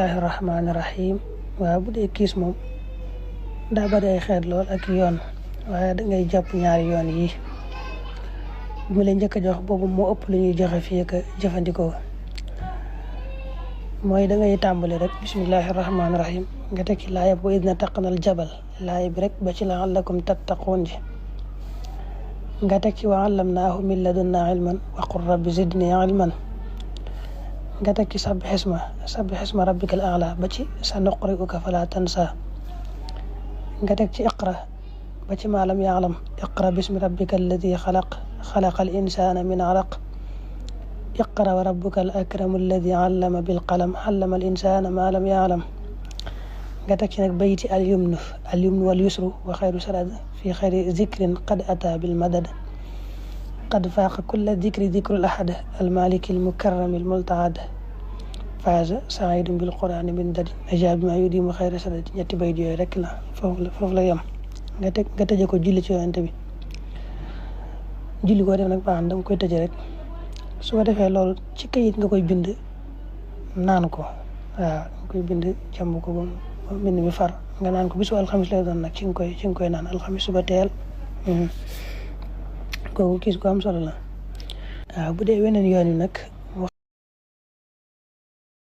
Bismillahirrahmanirrahim. waaw bu dee kiis moom daa bari ay xeet lool ak yoon waaye da ngay jàpp ñaari yoon yi bu ma leen njëkk a jox boobu moo ëpp lu ñuy joxe fii ak jëfandikoo mooy da ngay tàmbali rek bismillahirrahmanirrahim nga teg ci laaya bu idna taqnal jabal laaya bi rek ba ci la'allakum tattaqun ji nga teg ci wa allamnaahu min ladunna ilman wa qul rabbi zidni ilman nga teg ci sabbih isma rabbikal a'la ba ci sanuqri'uka fala tansa nga teg ci iqra ba ci ma lam ya'lam iqra bismi rabbikal ladhi xalaqal insana min alaq iqra wa rabbukal akramu alladhi 'allama bil qalam 'allama al insana ma lam ya'lam nga teg ci nag bayti al yumnu wal yusru wa xayru sarad fi xayri zikrin qad ata bil madad qad faaqa kulla dikri dikrul ahad al maliki al mukarram al multaad faaza saidun bil qur'ani min dadi ajaab ma yudimu xayra sadad ñetti bayt yooyu rek la foofu la yem nga tëje ko julli ci yonent bi julli koo def nag baax na danga koy tëje rek su ko defee loolu ci kayit nga koy bind naan ko waaw nga koy bind jàmb ko ba mbind mi far nga naan ko bisu alxamis lay doon nag ci nga koy naan alxamis suba teel kooku kiis ko am solo la waaw bu dee weneen yoon yi nag